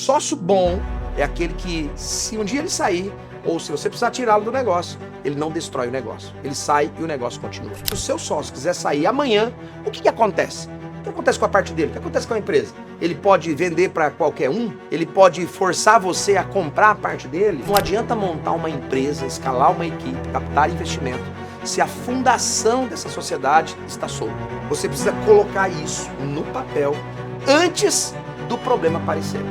Sócio bom é aquele que, se um dia ele sair, ou se você precisar tirá-lo do negócio, ele não destrói o negócio. Ele sai e o negócio continua. Se o seu sócio quiser sair amanhã, o que acontece? O que acontece com a parte dele? O que acontece com a empresa? Ele pode vender para qualquer um? Ele pode forçar você a comprar a parte dele? Não adianta montar uma empresa, escalar uma equipe, captar investimento, se a fundação dessa sociedade está solta. Você precisa colocar isso no papel antes do problema aparecer.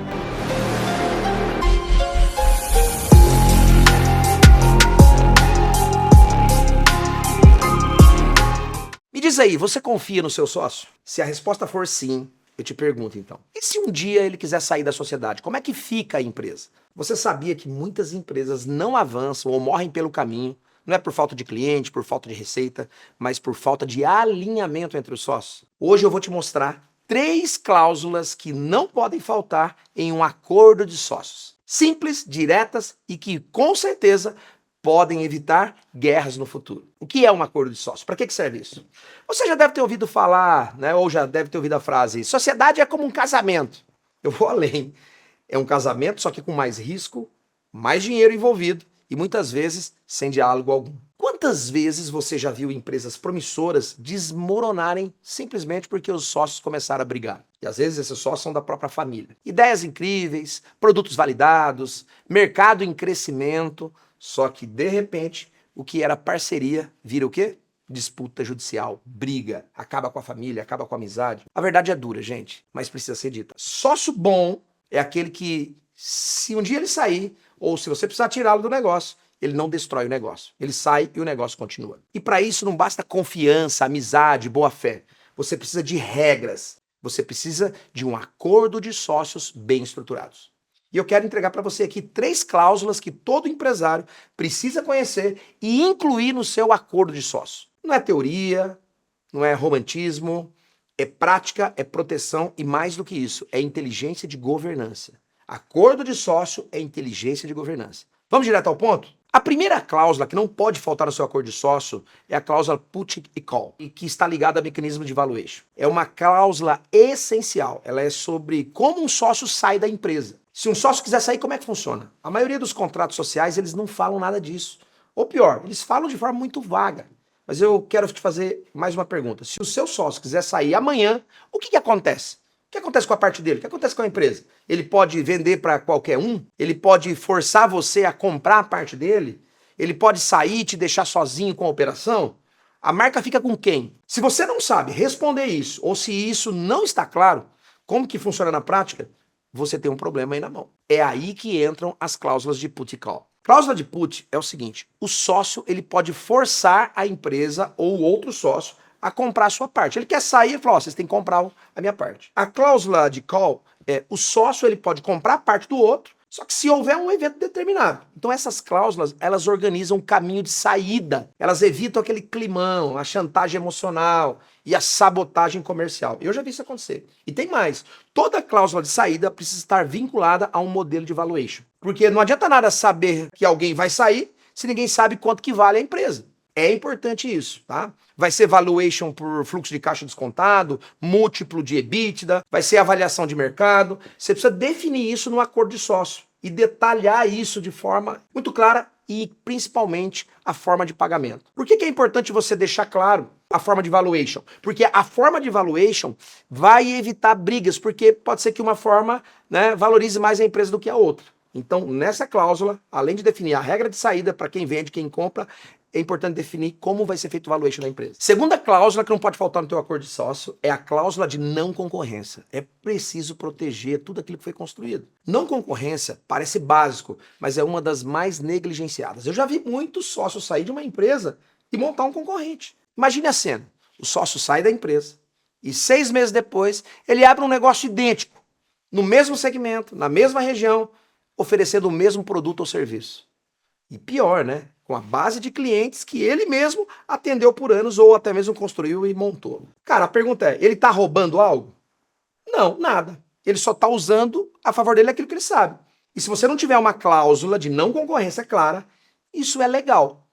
Me diz aí, você confia no seu sócio? Se a resposta for sim, eu te pergunto então. E se um dia ele quiser sair da sociedade, como é que fica a empresa? Você sabia que muitas empresas não avançam ou morrem pelo caminho, não é por falta de cliente, por falta de receita, mas por falta de alinhamento entre os sócios? Hoje eu vou te mostrar 3 cláusulas que não podem faltar em um acordo de sócios. Simples, diretas e que com certeza podem evitar guerras no futuro. O que é um acordo de sócio? Para que serve isso? Você já deve ter ouvido falar, né, ou já deve ter ouvido a frase: sociedade é como um casamento. Eu vou além. É um casamento, só que com mais risco, mais dinheiro envolvido e muitas vezes sem diálogo algum. Quantas vezes você já viu empresas promissoras desmoronarem simplesmente porque os sócios começaram a brigar? E às vezes esses sócios são da própria família. Ideias incríveis, produtos validados, mercado em crescimento, só que de repente o que era parceria vira o quê? Disputa judicial, briga, acaba com a família, acaba com a amizade. A verdade é dura, gente, mas precisa ser dita. Sócio bom é aquele que, se um dia ele sair, ou se você precisar tirá-lo do negócio, ele não destrói o negócio. Ele sai e o negócio continua. E para isso não basta confiança, amizade, boa fé. Você precisa de regras. Você precisa de um acordo de sócios bem estruturados. E eu quero entregar para você aqui 3 cláusulas que todo empresário precisa conhecer e incluir no seu acordo de sócio. Não é teoria, não é romantismo, é prática, é proteção e mais do que isso, é inteligência de governança. Acordo de sócio é inteligência de governança. Vamos direto ao ponto? A primeira cláusula que não pode faltar no seu acordo de sócio é a cláusula put e call, e que está ligada ao mecanismo de valuation. É uma cláusula essencial. Ela é sobre como um sócio sai da empresa. Se um sócio quiser sair, como é que funciona? A maioria dos contratos sociais, eles não falam nada disso. Ou pior, eles falam de forma muito vaga. Mas eu quero te fazer mais uma pergunta. Se o seu sócio quiser sair amanhã, o que acontece? O que acontece com a parte dele? O que acontece com a empresa? Ele pode vender para qualquer um? Ele pode forçar você a comprar a parte dele? Ele pode sair e te deixar sozinho com a operação? A marca fica com quem? Se você não sabe responder isso, ou se isso não está claro, como que funciona na prática, você tem um problema aí na mão. É aí que entram as cláusulas de put e call. Cláusula de put é o seguinte: o sócio ele pode forçar a empresa ou outro sócio a comprar a sua parte. Ele quer sair e fala: vocês têm que comprar a minha parte. A cláusula de call é: o sócio ele pode comprar a parte do outro, só que se houver um evento determinado. Então essas cláusulas, elas organizam um caminho de saída. Elas evitam aquele climão, a chantagem emocional e a sabotagem comercial. Eu já vi isso acontecer. E tem mais. Toda cláusula de saída precisa estar vinculada a um modelo de valuation. Porque não adianta nada saber que alguém vai sair se ninguém sabe quanto que vale a empresa. É importante isso, tá? Vai ser valuation por fluxo de caixa descontado, múltiplo de EBITDA, vai ser avaliação de mercado. Você precisa definir isso no acordo de sócio e detalhar isso de forma muito clara e principalmente a forma de pagamento. Por que é importante você deixar claro a forma de valuation? Porque a forma de valuation vai evitar brigas, porque pode ser que uma forma, né, valorize mais a empresa do que a outra. Então, nessa cláusula, além de definir a regra de saída para quem vende, quem compra, é importante definir como vai ser feito o valuation da empresa. Segunda cláusula que não pode faltar no teu acordo de sócio é a cláusula de não concorrência. É preciso proteger tudo aquilo que foi construído. Não concorrência parece básico, mas é uma das mais negligenciadas. Eu já vi muitos sócios sair de uma empresa e montar um concorrente. Imagine a cena. O sócio sai da empresa e 6 meses depois ele abre um negócio idêntico, no mesmo segmento, na mesma região, oferecendo o mesmo produto ou serviço. E pior, né? Com a base de clientes que ele mesmo atendeu por anos ou até mesmo construiu e montou. Cara, a pergunta é, ele tá roubando algo? Não, nada. Ele só tá usando a favor dele aquilo que ele sabe. E se você não tiver uma cláusula de não concorrência clara, isso é legal.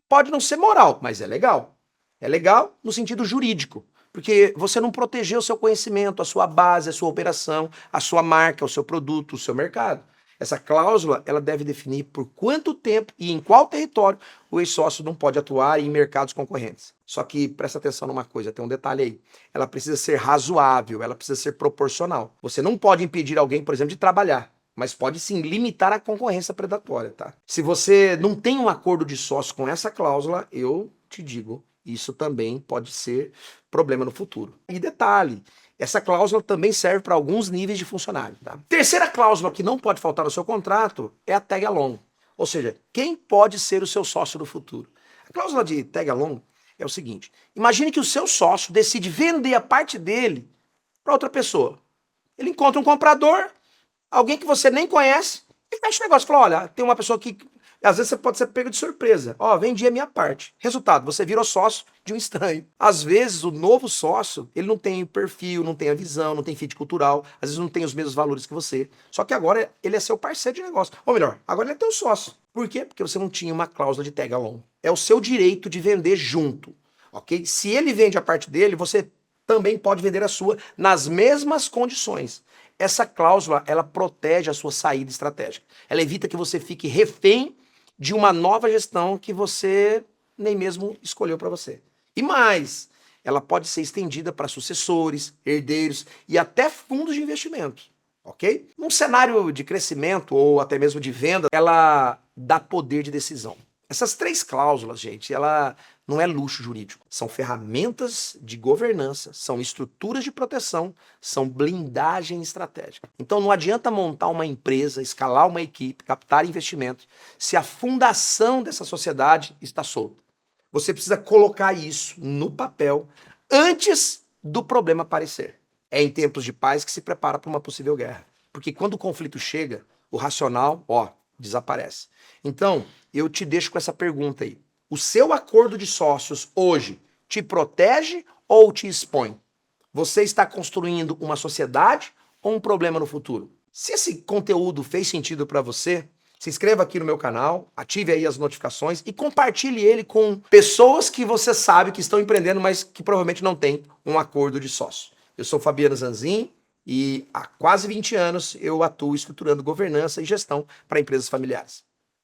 Pode não ser moral, mas é legal. É legal no sentido jurídico. Porque você não protegeu o seu conhecimento, a sua base, a sua operação, a sua marca, o seu produto, o seu mercado. Essa cláusula, ela deve definir por quanto tempo e em qual território o ex-sócio não pode atuar em mercados concorrentes. Só que presta atenção numa coisa, tem um detalhe aí. Ela precisa ser razoável, ela precisa ser proporcional. Você não pode impedir alguém, por exemplo, de trabalhar, mas pode sim limitar a concorrência predatória, tá? Se você não tem um acordo de sócio com essa cláusula, eu te digo, isso também pode ser problema no futuro. E detalhe, essa cláusula também serve para alguns níveis de funcionário. Tá? Terceira cláusula que não pode faltar no seu contrato é a tag along. Ou seja, quem pode ser o seu sócio no futuro? A cláusula de tag along é o seguinte: imagine que o seu sócio decide vender a parte dele para outra pessoa. Ele encontra um comprador, alguém que você nem conhece, e fecha o negócio. Fala, olha, tem uma pessoa que... Às vezes você pode ser pego de surpresa. Ó, vendi a minha parte. Resultado, você virou sócio de um estranho. Às vezes o novo sócio, ele não tem perfil, não tem a visão, não tem fit cultural, às vezes não tem os mesmos valores que você. Só que agora ele é seu parceiro de negócio. Ou melhor, agora ele é teu sócio. Por quê? Porque você não tinha uma cláusula de tag along. É o seu direito de vender junto, ok? Se ele vende a parte dele, você também pode vender a sua nas mesmas condições. Essa cláusula, ela protege a sua saída estratégica. Ela evita que você fique refém de uma nova gestão que você nem mesmo escolheu para você. E mais, ela pode ser estendida para sucessores, herdeiros e até fundos de investimento, ok? Num cenário de crescimento ou até mesmo de venda, ela dá poder de decisão. Essas três cláusulas, gente, ela não é luxo jurídico. São ferramentas de governança, são estruturas de proteção, são blindagem estratégica. Então não adianta montar uma empresa, escalar uma equipe, captar investimentos, se a fundação dessa sociedade está solta. Você precisa colocar isso no papel antes do problema aparecer. É em tempos de paz que se prepara para uma possível guerra. Porque quando o conflito chega, o racional, desaparece. Então, eu te deixo com essa pergunta aí. O seu acordo de sócios hoje te protege ou te expõe? Você está construindo uma sociedade ou um problema no futuro? Se esse conteúdo fez sentido para você, se inscreva aqui no meu canal, ative aí as notificações e compartilhe ele com pessoas que você sabe que estão empreendendo, mas que provavelmente não têm um acordo de sócio. Eu sou Fabiano Zanzin e há quase 20 anos eu atuo estruturando governança e gestão para empresas familiares.